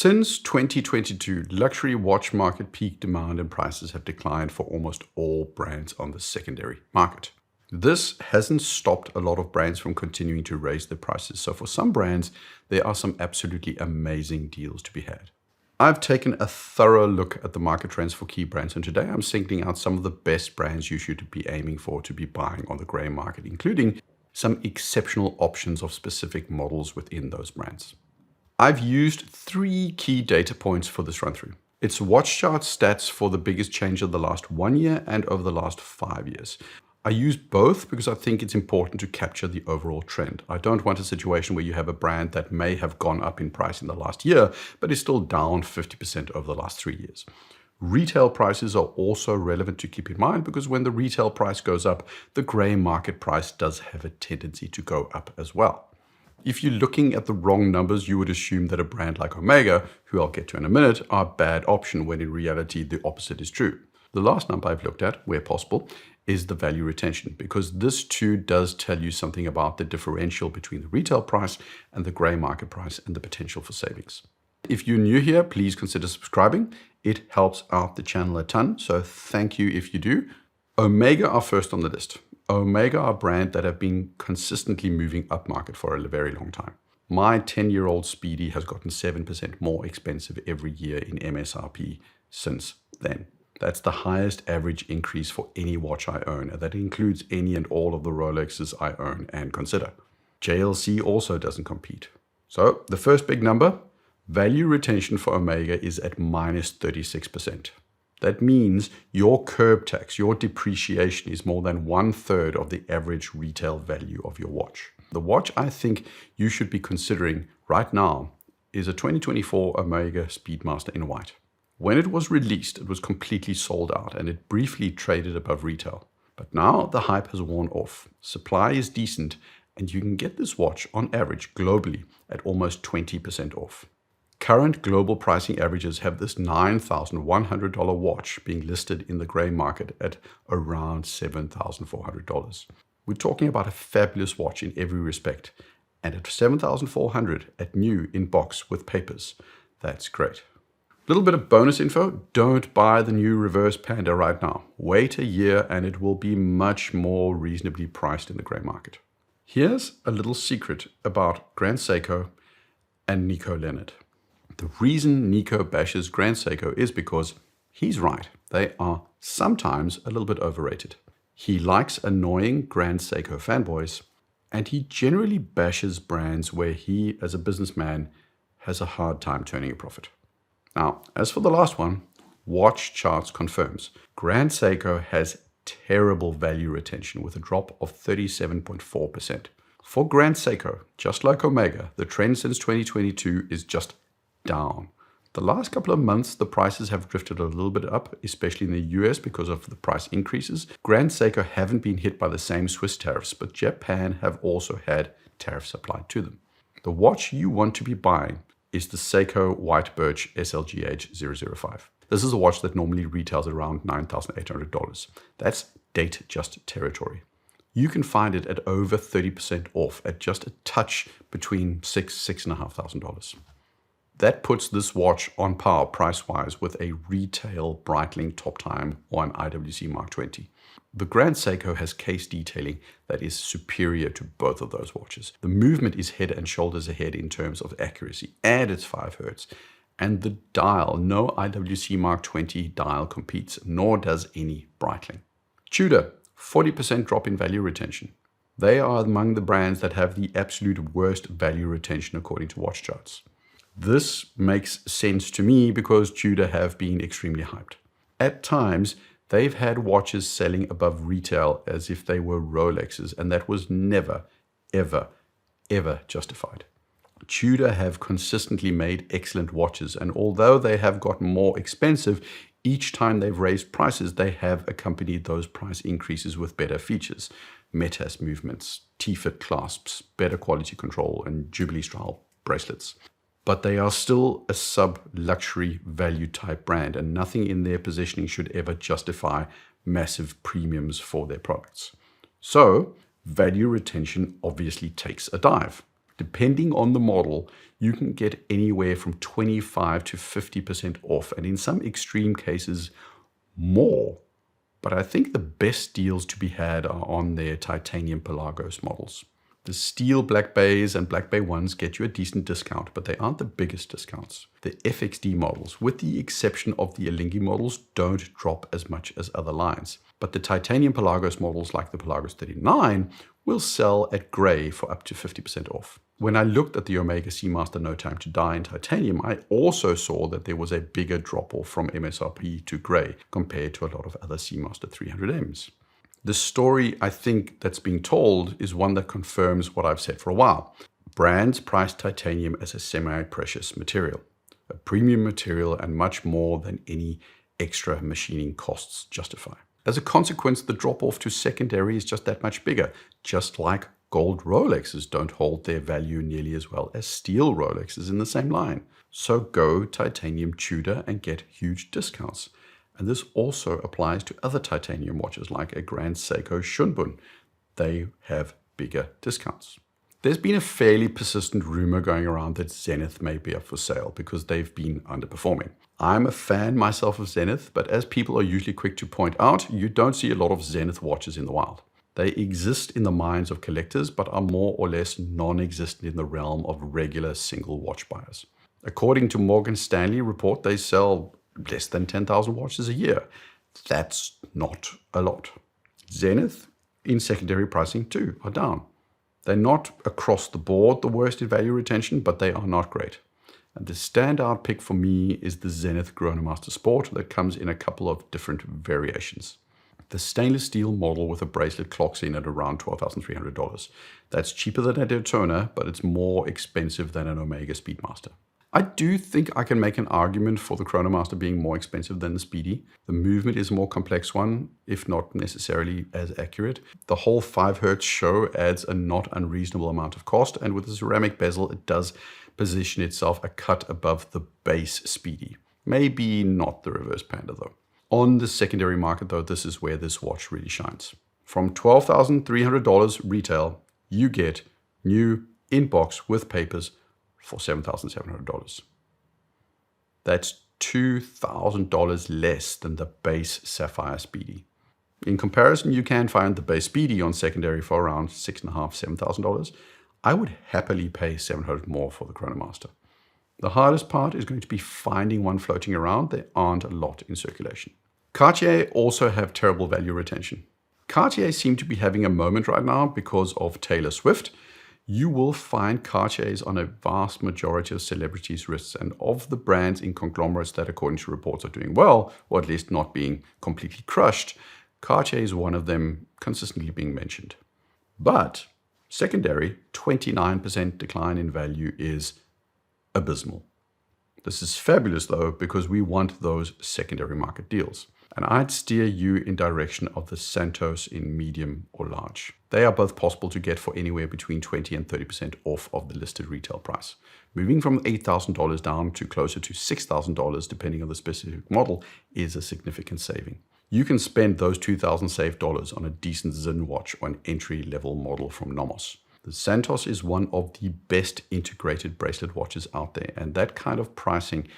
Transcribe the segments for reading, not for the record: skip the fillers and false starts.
Since 2022, luxury watch market peak demand and prices have declined for almost all brands on the secondary market. This hasn't stopped a lot of brands from continuing to raise their prices. So for some brands, there are some absolutely amazing deals to be had. I've taken a thorough look at the market trends for key brands, and today I'm singling out some of the best brands you should be aiming for to be buying on the grey market, including some exceptional options of specific models within those brands. I've used 3 key data points for this run through. It's watch chart stats for the biggest change of the last 1 year and over the last 5 years. I use both because I think it's important to capture the overall trend. I don't want a situation where you have a brand that may have gone up in price in the last year, but is still down 50% over the last 3 years. Retail prices are also relevant to keep in mind because when the retail price goes up, the grey market price does have a tendency to go up as well. If you're looking at the wrong numbers, you would assume that a brand like Omega, who I'll get to in a minute, are a bad option when in reality the opposite is true. The last number I've looked at, where possible, is the value retention, because this too does tell you something about the differential between the retail price and the grey market price and the potential for savings. If you're new here, please consider subscribing. It helps out the channel a ton, so thank you if you do. Omega are first on the list. Omega are a brand that have been consistently moving upmarket for a very long time. My 10-year-old Speedy has gotten 7% more expensive every year in MSRP since then. That's the highest average increase for any watch I own, and that includes any and all of the Rolexes I own and consider. JLC also doesn't compete. So the first big number, value retention for Omega is at minus 36%. That means your curb tax, your depreciation is more than 1/3 of the average retail value of your watch. The watch I think you should be considering right now is a 2024 Omega Speedmaster in white. When it was released, it was completely sold out and it briefly traded above retail. But now the hype has worn off. Supply is decent and you can get this watch on average globally at almost 20% off. Current global pricing averages have this $9,100 watch being listed in the grey market at around $7,400. We're talking about a fabulous watch in every respect. And at $7,400 at new in box with papers, that's great. Little bit of bonus info, don't buy the new Reverse Panda right now. Wait a year and it will be much more reasonably priced in the grey market. Here's a little secret about Grand Seiko and Nico Leonard. The reason Nico bashes Grand Seiko is because he's right. They are sometimes a little bit overrated. He likes annoying Grand Seiko fanboys, and he generally bashes brands where he, as a businessman, has a hard time turning a profit. Now, as for the last one, Watch Charts confirms Grand Seiko has terrible value retention with a drop of 37.4%. For Grand Seiko, just like Omega, the trend since 2022 is just down. The last couple of months, the prices have drifted a little bit up, especially in the US because of the price increases. Grand Seiko haven't been hit by the same Swiss tariffs, but Japan have also had tariffs applied to them. The watch you want to be buying is the Seiko White Birch SLGH 005. This is a watch that normally retails around $9,800. That's date-just territory. You can find it at over 30% off at just a touch between $6,500. That puts this watch on par price-wise with a retail Breitling Top Time or an IWC Mark 20. The Grand Seiko has case detailing that is superior to both of those watches. The movement is head and shoulders ahead in terms of accuracy, and it's 5 Hz. And the dial, no IWC Mark 20 dial competes, nor does any Breitling. Tudor, 40% drop in value retention. They are among the brands that have the absolute worst value retention according to Watch Charts. This makes sense to me because Tudor have been extremely hyped. At times, they've had watches selling above retail as if they were Rolexes, and that was never, ever, ever justified. Tudor have consistently made excellent watches, and although they have gotten more expensive, each time they've raised prices, they have accompanied those price increases with better features. METAS movements, T-fit clasps, better quality control, and Jubilee-style bracelets. But they are still a sub-luxury value type brand, and nothing in their positioning should ever justify massive premiums for their products. So value retention obviously takes a dive. Depending on the model, you can get anywhere from 25 to 50% off, and in some extreme cases, more. But I think the best deals to be had are on their titanium Pelagos models. The steel Black Bays and Black Bay 1s get you a decent discount, but they aren't the biggest discounts. The FXD models, with the exception of the Alinghi models, don't drop as much as other lines. But the titanium Pelagos models like the Pelagos 39 will sell at grey for up to 50% off. When I looked at the Omega Seamaster No Time to Die in titanium, I also saw that there was a bigger drop-off from MSRP to grey compared to a lot of other Seamaster 300Ms. The story I think that's being told is one that confirms what I've said for a while. Brands price titanium as a semi-precious material, a premium material and much more than any extra machining costs justify. As a consequence, the drop-off to secondary is just that much bigger, just like gold Rolexes don't hold their value nearly as well as steel Rolexes in the same line. So go titanium Tudor and get huge discounts. And this also applies to other titanium watches like a Grand Seiko Shunbun. They have bigger discounts. There's been a fairly persistent rumor going around that Zenith may be up for sale because they've been underperforming. I'm a fan myself of Zenith, but as people are usually quick to point out, you don't see a lot of Zenith watches in the wild. They exist in the minds of collectors, but are more or less non-existent in the realm of regular single watch buyers. According to Morgan Stanley report, they sell less than 10,000 watches a year. That's not a lot. Zenith, in secondary pricing too, are down. They're not across the board the worst in value retention, but they are not great. And the standout pick for me is the Zenith Chronomaster Sport that comes in a couple of different variations. The stainless steel model with a bracelet clocks in at around $12,300. That's cheaper than a Daytona, but it's more expensive than an Omega Speedmaster. I do think I can make an argument for the Chronomaster being more expensive than the Speedy. The movement is a more complex one, if not necessarily as accurate. The whole 5 Hz show adds a not unreasonable amount of cost, and with the ceramic bezel, it does position itself a cut above the base Speedy. Maybe not the reverse Panda though. On the secondary market though, this is where this watch really shines. From $12,300 retail, you get new in-box with papers for $7,700. That's $2,000 less than the base Sapphire Speedy. In comparison, you can find the base Speedy on secondary for around $6,500, $7,000. I would happily pay $700 more for the Chronomaster. The hardest part is going to be finding one floating around. There aren't a lot in circulation. Cartier also have terrible value retention. Cartier seem to be having a moment right now because of Taylor Swift. You will find Cartiers on a vast majority of celebrities' wrists, and of the brands in conglomerates that, according to reports, are doing well, or at least not being completely crushed, Cartier is one of them consistently being mentioned. But secondary, 29% decline in value is abysmal. This is fabulous though, because we want those secondary market deals. And I'd steer you in direction of the Santos in medium or large. They are both possible to get for anywhere between 20 and 30% off of the listed retail price. Moving from $8,000 down to closer to $6,000, depending on the specific model, is a significant saving. You can spend those $2,000 saved dollars on a decent Zinn watch or an entry-level model from Nomos. The Santos is one of the best integrated bracelet watches out there, and that kind of pricing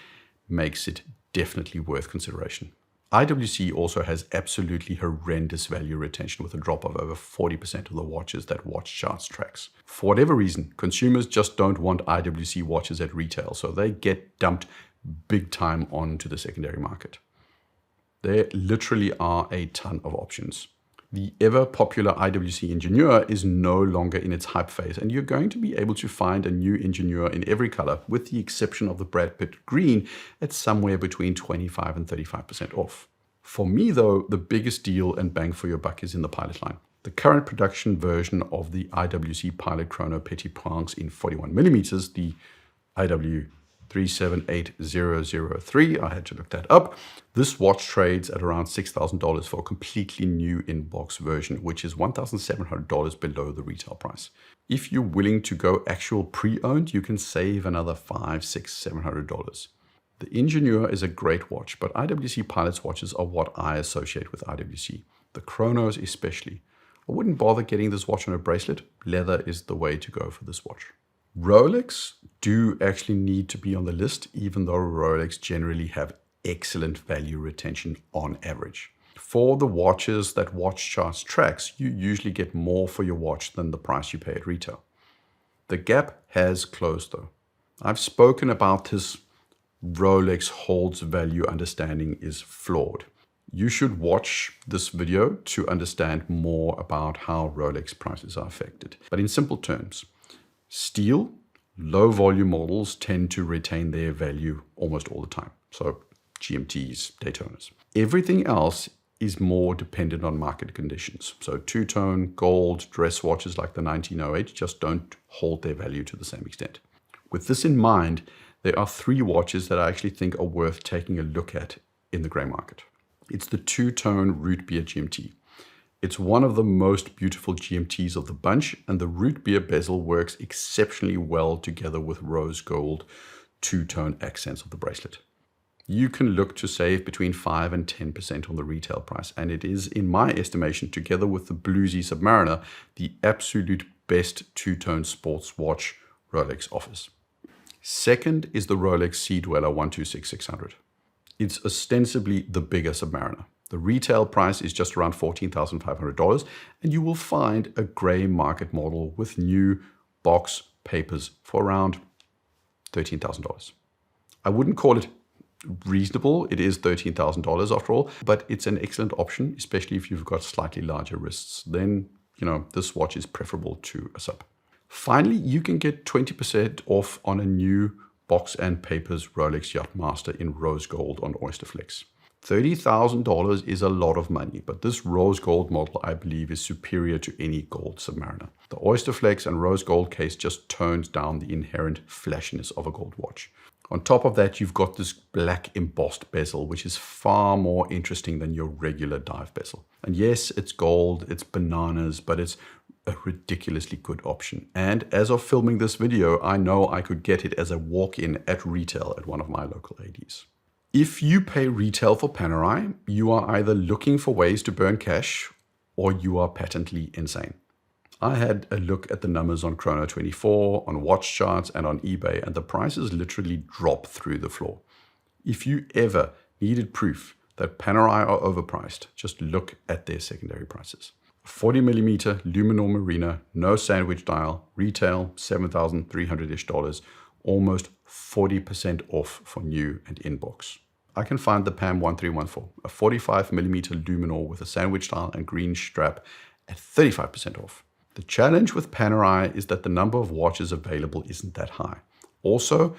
makes it definitely worth consideration. IWC also has absolutely horrendous value retention with a drop of over 40% of the watches that Watch Charts tracks. For whatever reason, consumers just don't want IWC watches at retail, so they get dumped big time onto the secondary market. There literally are a ton of options. The ever popular IWC Ingenieur is no longer in its hype phase, and you're going to be able to find a new Ingenieur in every color, with the exception of the Brad Pitt green at somewhere between 25 and 35% off. For me though, the biggest deal and bang for your buck is in the Pilot line. The current production version of the IWC Pilot Chrono Petit Prince in 41mm, the IW 378003, I had to look that up. This watch trades at around $6,000 for a completely new in-box version, which is $1,700 below the retail price. If you're willing to go actual pre-owned, you can save another $500, $600, $700. The Ingenieur is a great watch, but IWC Pilot's watches are what I associate with IWC. The Chronos especially. I wouldn't bother getting this watch on a bracelet. Leather is the way to go for this watch. Rolex do actually need to be on the list, even though Rolex generally have excellent value retention on average. For the watches that Watch Charts tracks, you usually get more for your watch than the price you pay at retail. The gap has closed though. I've spoken about this Rolex holds value understanding is flawed. You should watch this video to understand more about how Rolex prices are affected. But in simple terms, steel, low volume models tend to retain their value almost all the time. So GMTs, Daytonas. Everything else is more dependent on market conditions. So two-tone, gold, dress watches like the 1908 just don't hold their value to the same extent. With this in mind, there are three watches that I actually think are worth taking a look at in the grey market. It's the two-tone Root Beer GMT. It's one of the most beautiful GMTs of the bunch, and the Root Beer bezel works exceptionally well together with rose gold two-tone accents of the bracelet. You can look to save between 5 and 10% on the retail price, and it is, in my estimation, together with the Bluesy Submariner, the absolute best two-tone sports watch Rolex offers. Second is the Rolex Sea Dweller 126-600. It's ostensibly the bigger Submariner. The retail price is just around $14,500, and you will find a grey market model with new box papers for around $13,000. I wouldn't call it reasonable. It is $13,000 after all, but it's an excellent option, especially if you've got slightly larger wrists. Then, this watch is preferable to a sub. Finally, you can get 20% off on a new box and papers Rolex Yachtmaster in rose gold on Oysterflex. $30,000 is a lot of money, but this rose gold model, I believe, is superior to any gold Submariner. The Oysterflex and rose gold case just tones down the inherent flashiness of a gold watch. On top of that, you've got this black embossed bezel, which is far more interesting than your regular dive bezel. And yes, it's gold, it's bananas, but it's a ridiculously good option. And as of filming this video, I know I could get it as a walk-in at retail at one of my local ADs. If you pay retail for Panerai, you are either looking for ways to burn cash or you are patently insane. I had a look at the numbers on Chrono24, on Watch Charts, and on eBay, and the prices literally drop through the floor. If you ever needed proof that Panerai are overpriced, just look at their secondary prices. 40mm Luminor Marina, no sandwich dial, retail $7,300-ish, almost 40% off for new and inbox. I can find the PAM 1314, a 45mm Luminor with a sandwich dial and green strap at 35% off. The challenge with Panerai is that the number of watches available isn't that high. Also,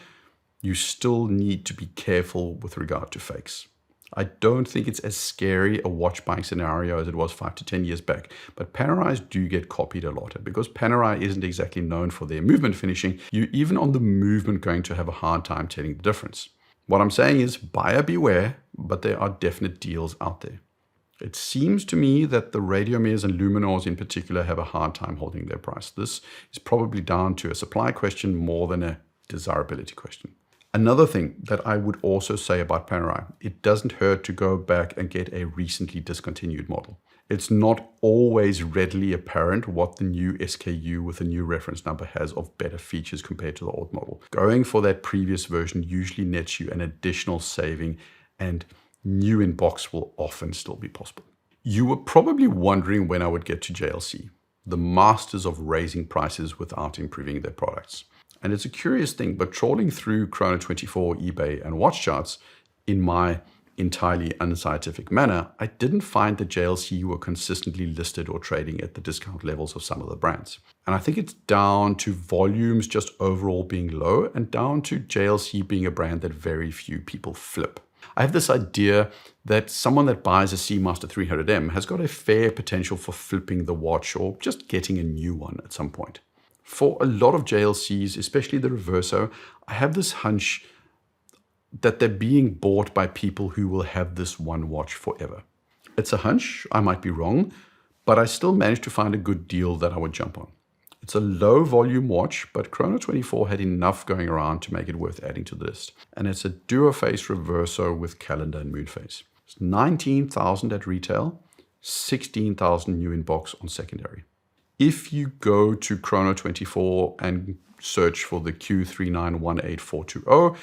you still need to be careful with regard to fakes. I don't think it's as scary a watch buying scenario as it was 5 to 10 years back, but Panerais do get copied a lot. And because Panerai isn't exactly known for their movement finishing, you're even on the movement going to have a hard time telling the difference. What I'm saying is buyer beware, but there are definite deals out there. It seems to me that the Radiomers and Luminors in particular have a hard time holding their price. This is probably down to a supply question more than a desirability question. Another thing that I would also say about Panerai, it doesn't hurt to go back and get a recently discontinued model. It's not always readily apparent what the new SKU with a new reference number has of better features compared to the old model. Going for that previous version usually nets you an additional saving, and new in box will often still be possible. You were probably wondering when I would get to JLC, the masters of raising prices without improving their products. And it's a curious thing, but trawling through Chrono24, eBay, and Watch Charts in my entirely unscientific manner, I didn't find that JLC were consistently listed or trading at the discount levels of some of the brands. And I think it's down to volumes just overall being low and down to JLC being a brand that very few people flip. I have this idea that someone that buys a Seamaster 300M has got a fair potential for flipping the watch or just getting a new one at some point. For a lot of JLCs, especially the Reverso, I have this hunch that they're being bought by people who will have this one watch forever. It's a hunch, I might be wrong, but I still managed to find a good deal that I would jump on. It's a low volume watch, but Chrono24 had enough going around to make it worth adding to the list. And it's a duo-face Reverso with calendar and moon phase. It's $19,000 at retail, $16,000 new in box on secondary. If you go to Chrono24 and search for the Q3918420,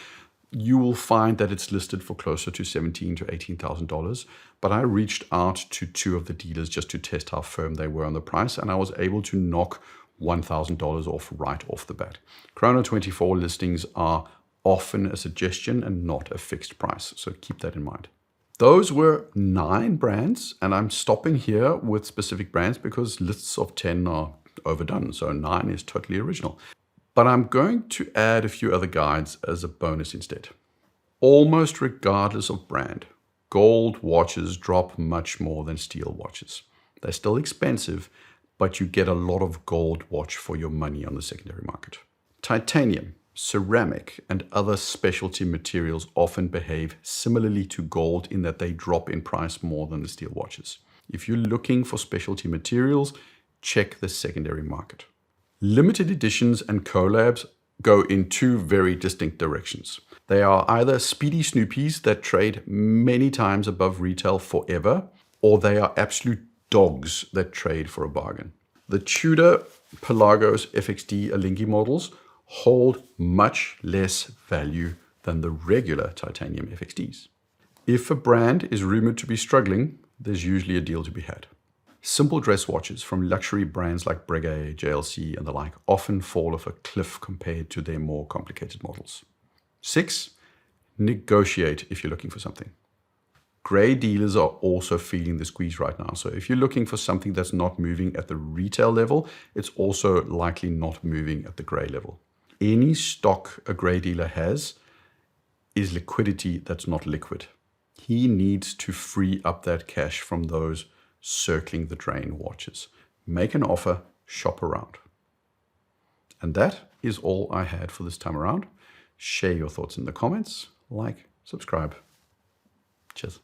you will find that it's listed for closer to $17,000 to $18,000. But I reached out to two of the dealers just to test how firm they were on the price, and I was able to knock $1,000 off right off the bat. Chrono24 listings are often a suggestion and not a fixed price, so keep that in mind. Those were 9 brands, and I'm stopping here with specific brands because lists of 10 are overdone, so 9 is totally original. But I'm going to add a few other guides as a bonus instead. Almost regardless of brand, gold watches drop much more than steel watches. They're still expensive, but you get a lot of gold watch for your money on the secondary market. Titanium, ceramic, and other specialty materials often behave similarly to gold in that they drop in price more than the steel watches. If you're looking for specialty materials, check the secondary market. Limited editions and collabs go in 2 very distinct directions. They are either speedy snoopies that trade many times above retail forever, or they are absolute dogs that trade for a bargain. The Tudor Pelagos FXD Alinghi models hold much less value than the regular titanium FXDs. If a brand is rumored to be struggling, there's usually a deal to be had. Simple dress watches from luxury brands like Breguet, JLC, and the like often fall off a cliff compared to their more complicated models. 6. Negotiate if you're looking for something. Grey dealers are also feeling the squeeze right now. So if you're looking for something that's not moving at the retail level, it's also likely not moving at the grey level. Any stock a grey dealer has is liquidity that's not liquid. He needs to free up that cash from those circling the drain watches. Make an offer, shop around. And that is all I had for this time around. Share your thoughts in the comments, like, subscribe. Cheers.